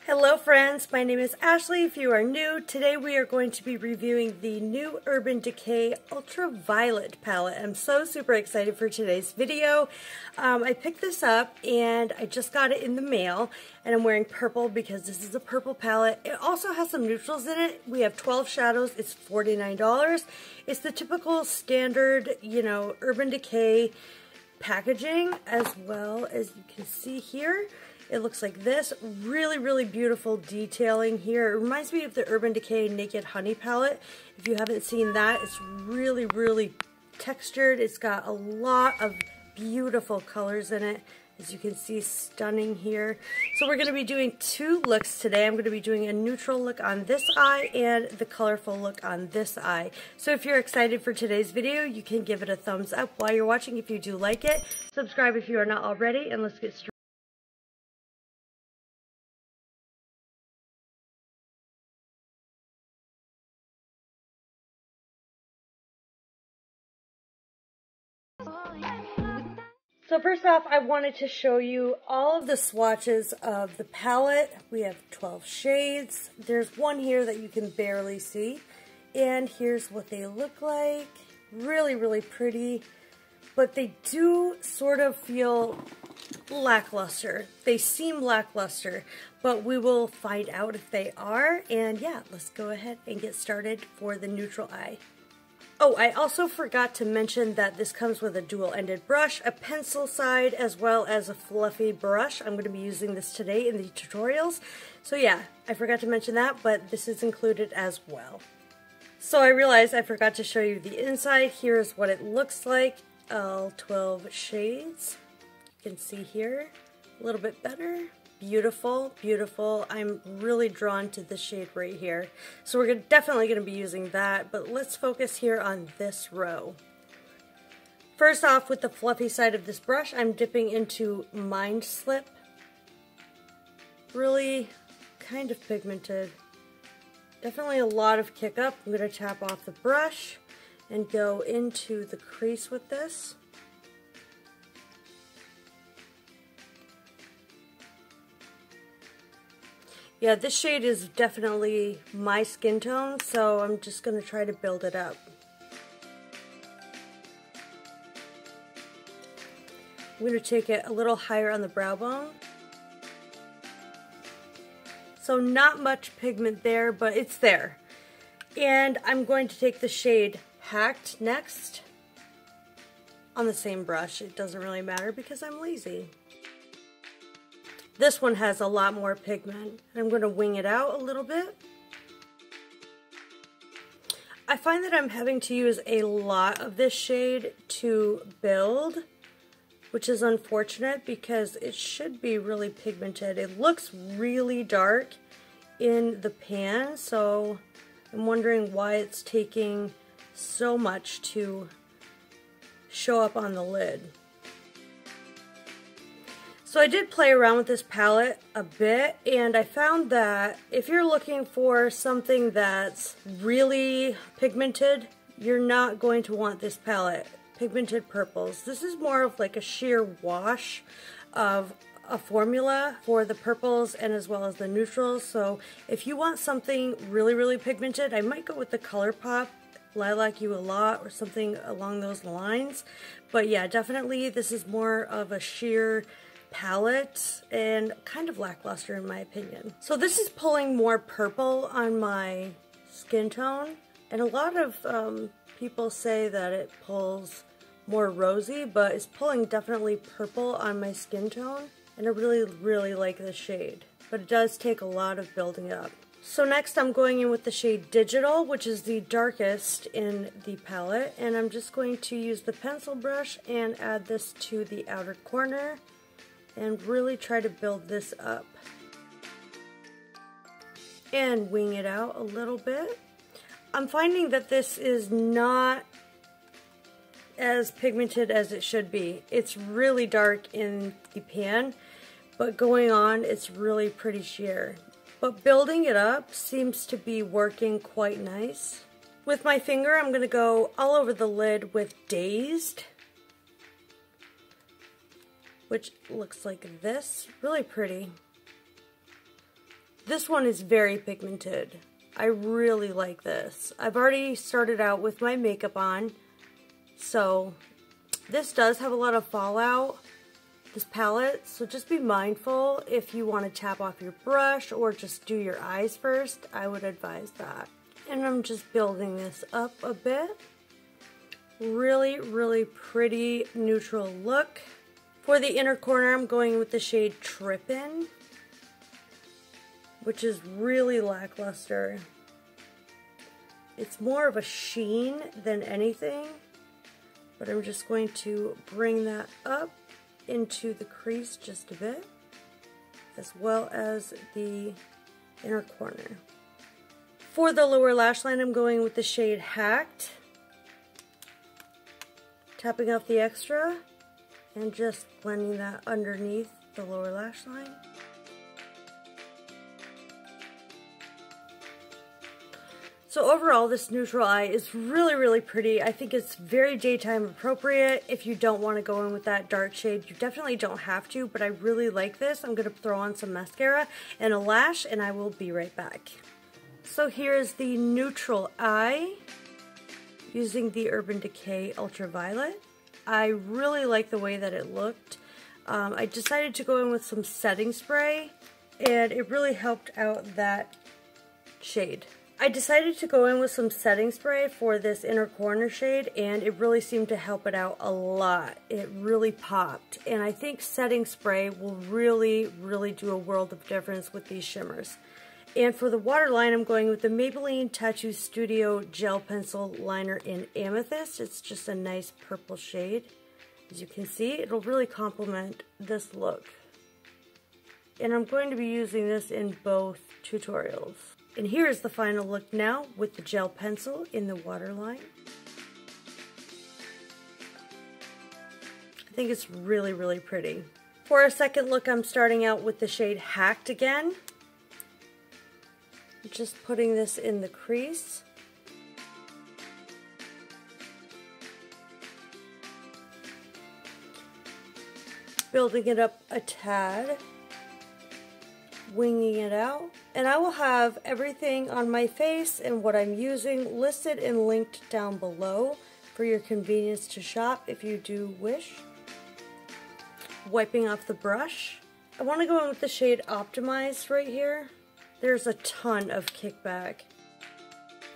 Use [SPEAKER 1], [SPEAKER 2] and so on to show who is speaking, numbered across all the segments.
[SPEAKER 1] Hello friends, my name is Ashley. If you are new, today we are going to be reviewing the new Urban Decay Ultraviolet palette. I'm so super excited for today's video. I picked this up and I just got it in the mail, and I'm wearing purple because this is a purple palette. It also has some neutrals in it. We have 12 shadows. It's $49. It's the typical standard, Urban Decay packaging, as well as you can see here. It looks like this. Really beautiful detailing here. It reminds me of the Urban Decay Naked Honey palette. If you haven't seen that, it's really textured. It's got a lot of beautiful colors in it. As you can see, stunning here. So we're going to be doing two looks today. I'm going to be doing a neutral look on this eye and the colorful look on this eye. So if you're excited for today's video, you can give it a thumbs up while you're watching if you do like it. Subscribe if you are not already, and let's get started. So first off, I wanted to show you all of the swatches of the palette. We have 12 shades. There's one here that you can barely see. And here's what they look like. Really pretty. But they do sort of feel lackluster. They seem lackluster, but we will find out if they are. And yeah, let's go ahead and get started for the neutral eye. Oh, I also forgot to mention that this comes with a dual-ended brush, a pencil side, as well as a fluffy brush. I'm going to be using this today in the tutorials. So yeah, I forgot to mention that, but this is included as well. So I realized I forgot to show you the inside. Here's what it looks like. All 12 shades. You can see here a little bit better. Beautiful. I'm really drawn to this shade right here. So we're definitely going to be using that, but let's focus here on this row. First off, with the fluffy side of this brush, I'm dipping into Mind Slip. Really kind of pigmented. Definitely a lot of kick up. I'm going to tap off the brush and go into the crease with this. Yeah, this shade is definitely my skin tone, so I'm just going to try to build it up. I'm going to take it a little higher on the brow bone. So not much pigment there, but it's there. And I'm going to take the shade Hacked next on the same brush. It doesn't really matter because I'm lazy. This one has a lot more pigment. I'm going to wing it out a little bit. I find that I'm having to use a lot of this shade to build, which is unfortunate because it should be really pigmented. It looks really dark in the pan, so I'm wondering why it's taking so much to show up on the lid. So I did play around with this palette a bit, and I found that if you're looking for something that's really pigmented, you're not going to want this palette. Pigmented purples. This is more of like a sheer wash of a formula for the purples and as well as the neutrals. So if you want something really pigmented, I might go with the ColourPop Lilac You a Lot or something along those lines. But yeah, definitely this is more of a sheer palette and kind of lackluster in my opinion. So this is pulling more purple on my skin tone, and a lot of people say that it pulls more rosy, but it's pulling definitely purple on my skin tone, and I really like this shade, but it does take a lot of building up. So next I'm going in with the shade Digital, which is the darkest in the palette, and I'm just going to use the pencil brush and add this to the outer corner and really try to build this up and wing it out a little bit. I'm finding that this is not as pigmented as it should be. It's really dark in the pan, but going on it's really pretty sheer. But building it up seems to be working quite nice. With my finger, I'm going to go all over the lid with Dazed, which looks like this. Really pretty. This one is very pigmented. I really like this. I've already started out with my makeup on, so this does have a lot of fallout, this palette, so just be mindful if you want to tap off your brush or just do your eyes first. I would advise that. And I'm just building this up a bit. Really, really pretty neutral look. For the inner corner, I'm going with the shade Trippin', which is really lackluster. It's more of a sheen than anything, but I'm just going to bring that up into the crease just a bit, as well as the inner corner. For the lower lash line, I'm going with the shade Hacked, tapping off the extra and just blending that underneath the lower lash line. So overall, this neutral eye is really, really pretty. I think it's very daytime appropriate. If you don't want to go in with that dark shade, you definitely don't have to, but I really like this. I'm going to throw on some mascara and a lash, and I will be right back. So here's the neutral eye using the Urban Decay Ultraviolet. I really like the way that it looked. I decided to go in with some setting spray, and it really helped out that shade. I decided to go in with some setting spray for this inner corner shade, and it really seemed to help it out a lot. It really popped, and I think setting spray will really, really do a world of difference with these shimmers. And for the waterline, I'm going with the Maybelline Tattoo Studio Gel Pencil Liner in Amethyst. It's just a nice purple shade. As you can see, it'll really complement this look. And I'm going to be using this in both tutorials. And here is the final look now with the gel pencil in the waterline. I think it's really, really pretty. For a second look, I'm starting out with the shade Hacked again. Just putting this in the crease. Building it up a tad. Winging it out. And I will have everything on my face and what I'm using listed and linked down below for your convenience to shop if you do wish. Wiping off the brush. I want to go in with the shade Optimized right here. There's a ton of kickback.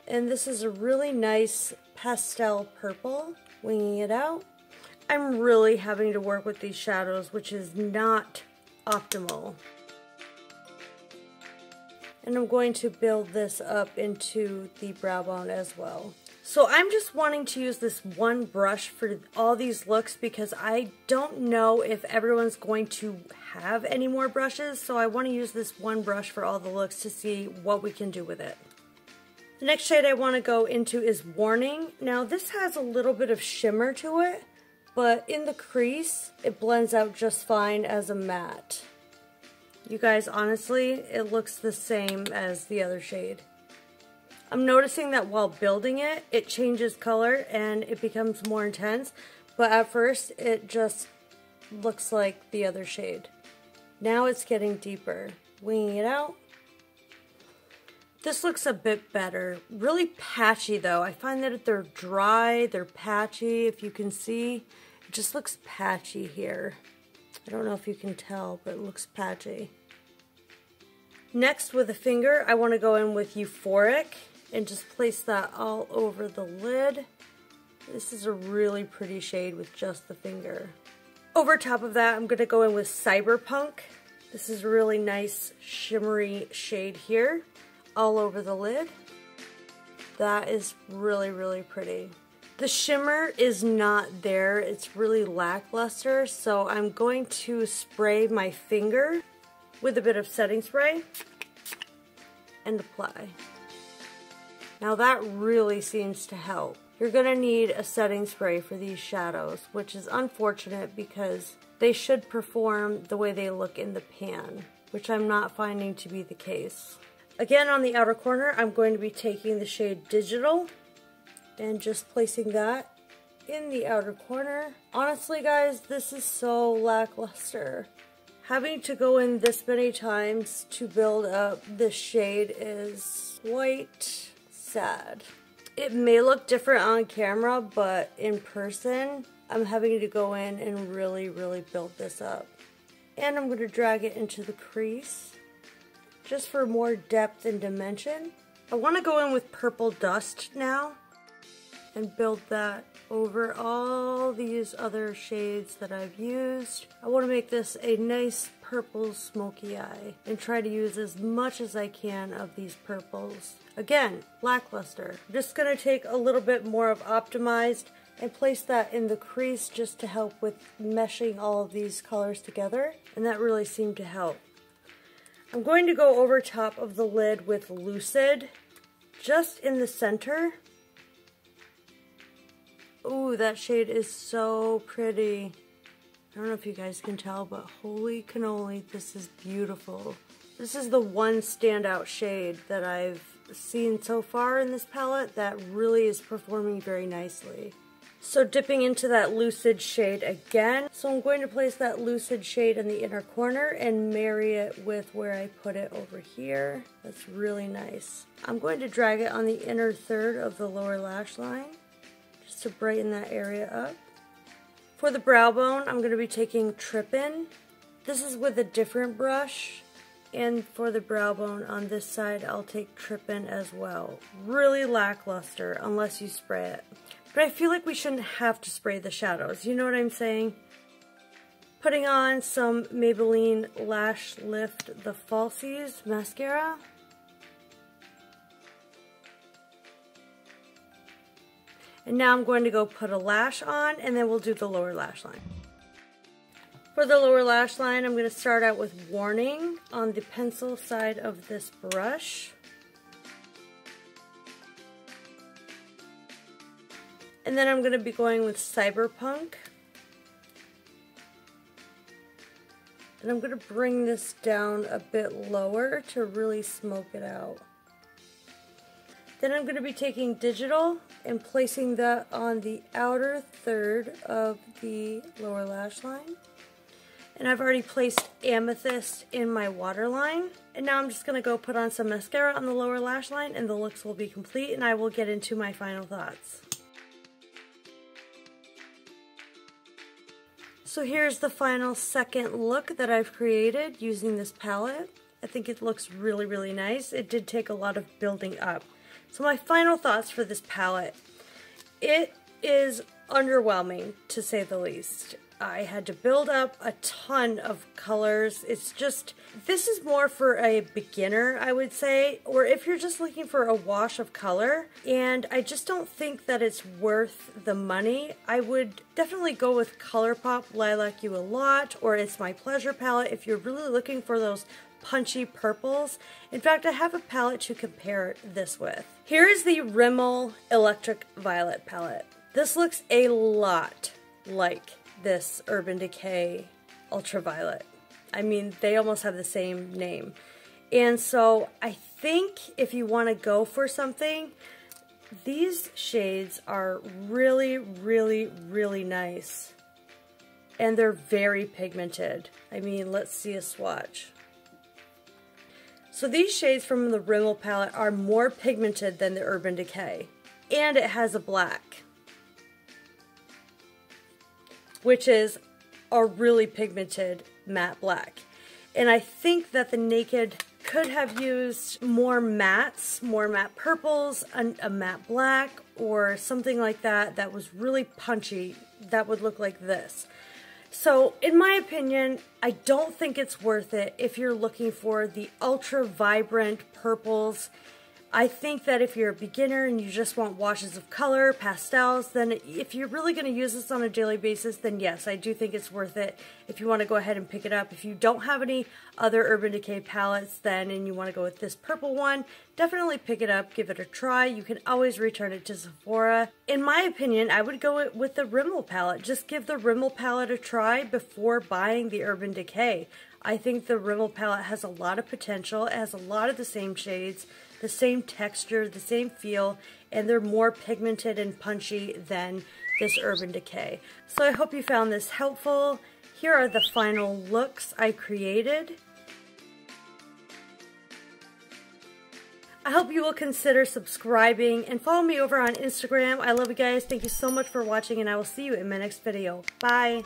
[SPEAKER 1] And this is a really nice pastel purple. Winging it out. I'm really having to work with these shadows, which is not optimal. And I'm going to build this up into the brow bone as well. So I'm just wanting to use this one brush for all these looks because I don't know if everyone's going to have any more brushes. So I want to use this one brush for all the looks to see what we can do with it. The next shade I want to go into is Warning. Now this has a little bit of shimmer to it, but in the crease it blends out just fine as a matte. You guys, honestly, it looks the same as the other shade. I'm noticing that while building it, it changes color and it becomes more intense, but at first it just looks like the other shade. Now it's getting deeper. Winging it out. This looks a bit better. Really patchy though. I find that if they're dry, they're patchy. If you can see, it just looks patchy here. I don't know if you can tell, but it looks patchy. Next, with a finger, I want to go in with Euphoric and just place that all over the lid. This is a really pretty shade with just the finger. Over top of that, I'm going to go in with Cyberpunk. This is a really nice shimmery shade here, all over the lid. That is really, really pretty. The shimmer is not there. It's really lackluster, so I'm going to spray my finger with a bit of setting spray and apply. Now that really seems to help. You're going to need a setting spray for these shadows, which is unfortunate because they should perform the way they look in the pan, which I'm not finding to be the case. Again, on the outer corner, I'm going to be taking the shade Digital and just placing that in the outer corner. Honestly, guys, this is so lackluster. Having to go in this many times to build up this shade is quite sad. It may look different on camera, but in person, I'm having to go in and really build this up. And I'm going to drag it into the crease, just for more depth and dimension. I want to go in with Purple Dust now, and build that over all these other shades that I've used. I want to make this a nice purple smoky eye and try to use as much as I can of these purples. Again, lackluster. I'm just going to take a little bit more of Optimized and place that in the crease just to help with meshing all of these colors together, and that really seemed to help. I'm going to go over top of the lid with Lucid, just in the center. Ooh, that shade is so pretty. I don't know if you guys can tell, but holy cannoli, this is beautiful. This is the one standout shade that I've seen so far in this palette that really is performing very nicely. So dipping into that Lucid shade again. So I'm going to place that Lucid shade in the inner corner and marry it with where I put it over here. That's really nice. I'm going to drag it on the inner third of the lower lash line, just to brighten that area up. For the brow bone, I'm going to be taking Trippin'. This is with a different brush, and for the brow bone on this side, I'll take Trippin' as well. Really lackluster unless you spray it. But I feel like we shouldn't have to spray the shadows, you know what I'm saying? Putting on some Maybelline Lash Lift the Falsies mascara. And now I'm going to go put a lash on, and then we'll do the lower lash line. For the lower lash line, I'm going to start out with Warning on the pencil side of this brush. And then I'm going to be going with Cyberpunk. And I'm going to bring this down a bit lower to really smoke it out. Then I'm going to be taking Digital and placing that on the outer third of the lower lash line. And I've already placed Amethyst in my waterline. And now I'm just going to go put on some mascara on the lower lash line, and the looks will be complete, and I will get into my final thoughts. So here's the final second look that I've created using this palette. I think it looks really nice. It did take a lot of building up. So my final thoughts for this palette. It is underwhelming, to say the least. I had to build up a ton of colors. It's just, this is more for a beginner, I would say, or if you're just looking for a wash of color, and I just don't think that it's worth the money. I would definitely go with ColourPop Lilac You a Lot, or It's My Pleasure palette if you're really looking for those punchy purples. In fact, I have a palette to compare this with. Here is the Rimmel Electric Violet palette. This looks a lot like this Urban Decay Ultraviolet. I mean, they almost have the same name. And so I think if you want to go for something, these shades are really nice. And they're very pigmented. I mean, let's see a swatch. So these shades from the Rimmel palette are more pigmented than the Urban Decay. And it has a black, which is a really pigmented matte black. And I think that the Naked could have used more mattes, more matte purples, a matte black, or something like that that was really punchy, that would look like this. So in my opinion, I don't think it's worth it if you're looking for the ultra vibrant purples. I think that if you're a beginner and you just want washes of color, pastels, then if you're really going to use this on a daily basis, then yes, I do think it's worth it if you want to go ahead and pick it up. If you don't have any other Urban Decay palettes then and you want to go with this purple one, definitely pick it up, give it a try. You can always return it to Sephora. In my opinion, I would go with the Rimmel palette. Just give the Rimmel palette a try before buying the Urban Decay. I think the Rimmel palette has a lot of potential. It has a lot of the same shades, the same texture, the same feel, and they're more pigmented and punchy than this Urban Decay. So I hope you found this helpful. here are the final looks I created. I hope you will consider subscribing and follow me over on Instagram. I love you guys. Thank you so much for watching, and I will see you in my next video. Bye.